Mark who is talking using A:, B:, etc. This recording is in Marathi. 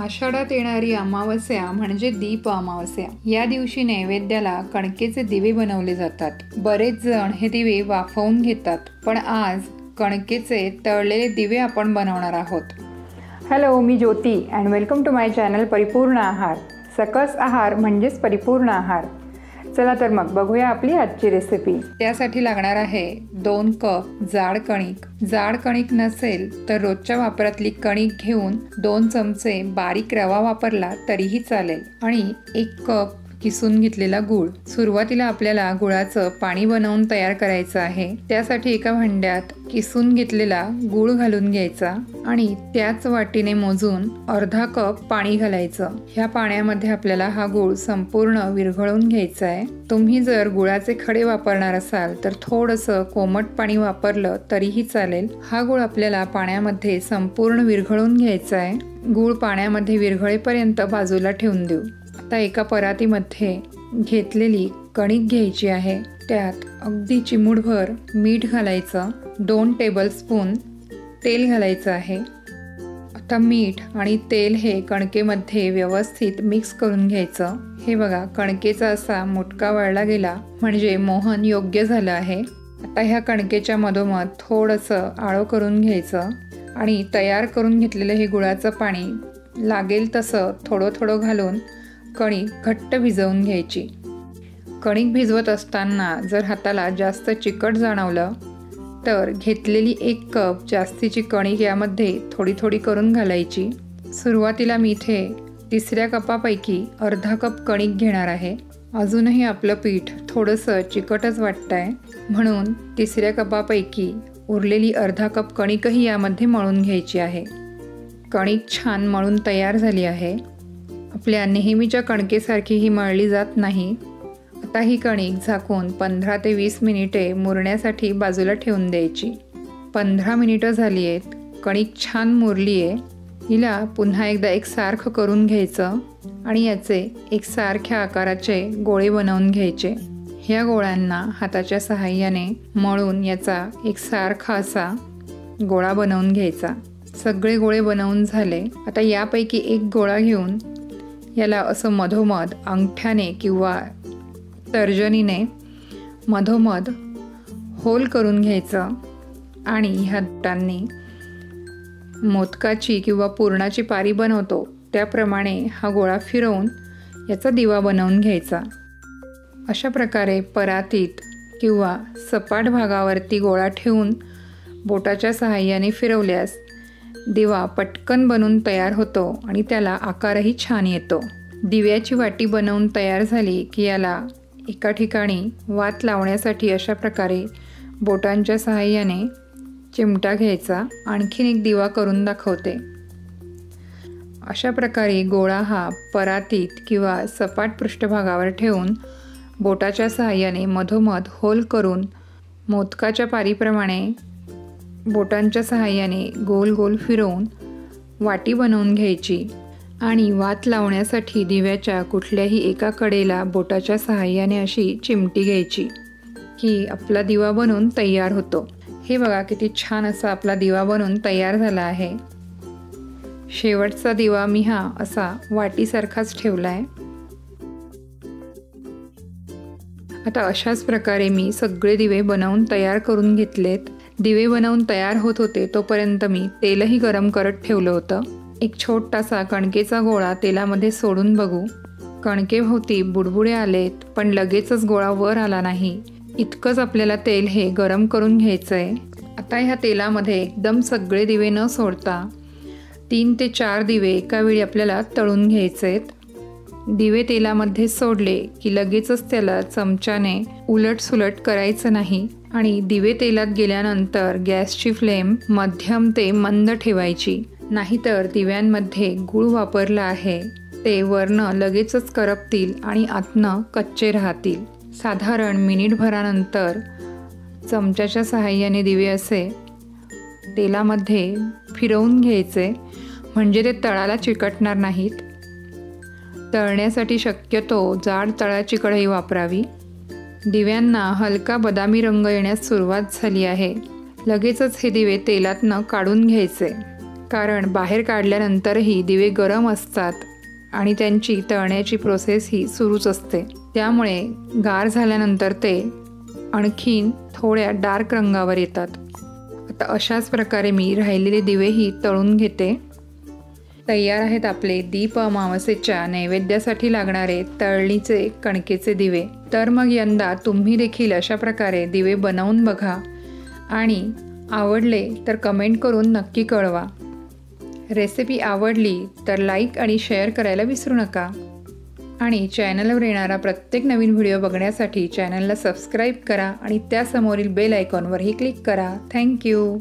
A: आषाढात येणारी अमावस्या म्हणजे दीप अमावस्या। या दिवशी नैवेद्याला कणकेचे दिवे बनवले जातात। बरेच जण हे दिवे वाफवून घेतात, पण आज कणकेचे तळलेले दिवे आपण बनवणार आहोत।
B: हॅलो, मी Jyoti and welcome to my channel परिपूर्ण आहार। सकस आहार म्हणजेच परिपूर्ण आहार। चला तर मग बघूया आपली आजची रेसिपी।
A: त्यासाठी लागणार आहे 2 कप जाड कणिक। जाड कणिक नसेल तर रोजच्या वापरातली कणिक घेऊन 2 चमचे बारीक रवा वापरला तरीही चालेल आणि 1 कप किसून घेतलेला गूळ। सुरुवातीला आपल्याला गुळाचं पाणी बनवून तयार करायचं आहे। त्यासाठी एका भांड्यात किसून घेतलेला गूळ घालून घ्यायचा आणि त्याच वाटीने मोजून अर्धा कप पाणी घालायचं। ह्या पाण्यामध्ये आपल्याला हा गूळ संपूर्ण विरघळून घ्यायचा आहे। तुम्ही जर गुळाचे खडे वापरणार असाल तर थोडंसं कोमट पाणी वापरलं तरीही चालेल। हा गूळ आपल्याला पाण्यामध्ये संपूर्ण विरघळून घ्यायचा आहे। गूळ पाण्यामध्ये विरघळेपर्यंत बाजूला ठेवून देऊ। आता एका परातीमध्ये घेतलेली कणिक घ्यायची आहे। त्यात अगदी चिमूटभर मीठ घालायचं। 2 टेबलस्पून तेल घालायचं आहे। आता मीठ आणि तेल हे कणकेमध्ये व्यवस्थित मिक्स करून घ्यायचं। हे बघा, कणकेचा असा मुटका वळला गेला म्हणजे मोहन योग्य झालं आहे। आता ह्या कणकेच्या मधोमध थोडंसं आळं करून घ्यायचं आणि तयार करून घेतलेलं हे गुळाचं पाणी लागेल तसं थोडं थोडं घालून कणिक घट्ट भिजवून घ्यायची। कणिक भिजवत असताना जर हाताला जास्त चिकट जाणवलं तर घेतलेली 1 कप जास्तीची कणिक यामध्ये थोडी थोडी करून घालायची। सुरुवातीला मी इथे 3ऱ्या कपापैकी अर्धा कप कणिक घेणार आहे। अजूनही आपलं पीठ थोडंसं चिकटच वाटतंय, म्हणून 3ऱ्या कपापैकी उरलेली अर्धा कप कणिकही यामध्ये मळून घ्यायची आहे। कणिक छान मळून तयार झाली आहे। आपल्या नेहमीच्या कणकेसारखी ही मळली जात नाही। आता ही कणिक झाकून 15 ते 20 मिनिटे मुरण्यासाठी बाजूला ठेवून द्यायची। 15 मिनिटं झाली आहेत। कणिक छान मुरली आहे। हिला पुन्हा एकदा एकसारखं करून घ्यायचं आणि याचे एकसारख्या आकाराचे गोळे बनवून घ्यायचे। ह्या गोळ्यांना हाताच्या सहाय्याने मळून याचा एकसारखा असा गोळा बनवून घ्यायचा। सगळे गोळे बनवून झाले। आता यापैकी एक गोळा घेऊन याला असं मधोमध अंगठ्याने किंवा तर्जनीने मधोमध होल करून घ्यायचं आणि ह्या बोटांनी मोदकाची किंवा पुरणाची पारी बनवतो त्याप्रमाणे हा गोळा फिरवून याचा दिवा बनवून घ्यायचा। अशा प्रकारे परातीत किंवा सपाट भागावरती गोळा ठेवून बोटाच्या सहाय्याने फिरवल्यास दिवा पटकन बनून तयार होतो आणि त्याला आकारही छान येतो। दिव्याची वाटी बनवून तयार झाली की याला एका ठिकाणी वात लावण्यासाठी अशा प्रकारे बोटांच्या सहाय्याने चिमटा घ्यायचा। आणखीन एक दिवा करून दाखवते। अशा प्रकारे गोळा हा परातीत किंवा सपाट पृष्ठभागावर ठेवून बोटाच्या सहाय्याने मधोमध होल करून मोदकाच्या पारीप्रमाणे बोटांच्या सहाय्याने गोल गोल फिरवून वाटी बनवून घ्यायची आणि वात लावण्यासाठी दिव्याच्या कुठल्याही एका कडेला बोटाच्या सहाय्याने अशी चिमटी घ्यायची की आपला दिवा बनून तयार होतो। हे बघा, किती छान असा आपला दिवा बनून तयार झाला आहे। शेवटचा दिवा मी हा असा वाटीसारखाच ठेवला आहे। आता अशाच प्रकारे मी सगळे दिवे बनवून तयार करून घेतलेत। दिवे बनवून तयार होत होते तोपर्यंत मी तेलही गरम करत ठेवलं होतं। एक छोटासा कणकेचा गोळा तेलामध्ये सोडून बघू। कणकेभोवती बुडबुडे आलेत, पण लगेचच गोळा वर आला नाही। इतकंच आपल्याला तेल हे गरम करून घ्यायचं आहे। आता ह्या तेलामध्ये एकदम सगळे दिवे न सोडता 3 ते 4 दिवे एका वेळी आपल्याला तळून घ्यायचे आहेत। दिवे तेलामध्ये सोडले की लगेचच त्याला चमच्याने उलटसुलट करायचं नाही आणि दिवे तेलात गेल्यानंतर गॅसची फ्लेम मध्यम ते मंद ठेवायची, नाहीतर दिव्यांमध्ये गूळ वापरला आहे ते वरनं लगेचच करपतील आणि आतनं कच्चे राहतील। साधारण मिनिटभरानंतर चमच्याच्या सहाय्याने दिवे असे तेलामध्ये फिरवून घ्यायचे म्हणजे ते तळाला चिकटणार नाहीत। तळण्यासाठी शक्यतो जाड तळाची कढई वापरावी। दिव्यांना हलका बदामी रंग येण्यास सुरुवात झाली आहे। लगेचच हे दिवे तेलातनं काढून घ्यायचे। कारण बाहेर काढल्यानंतरही दिवे गरम असतात आणि त्यांची तळण्याची प्रोसेस ही सुरूच असते, त्यामुळे गार झाल्यानंतर ते आणखीन थोड्या डार्क रंगावर येतात. आता अशाच प्रकारे मी राहिलेले दिवेही तळून घेते. तयार आहेत आपले दीप अमावस्येच्या नैवेद्यासाठी लागणारे तळणीचे कणकेचे दिवे. तर मग यंदा तुम्ही देखील अशा प्रकारे दिवे बनवून बघा आणि आवडले तर कमेंट करून नक्की कळवा. रेसिपी आवडली तर लाईक आणि शेअर करायला विसरू नका. आणि चॅनलवर येणारा प्रत्येक नवीन व्हिडिओ बघण्यासाठी चॅनलला सबस्क्राईब करा आणि त्यासमोरील बेल आयकॉनवरही क्लिक करा. थँक्यू.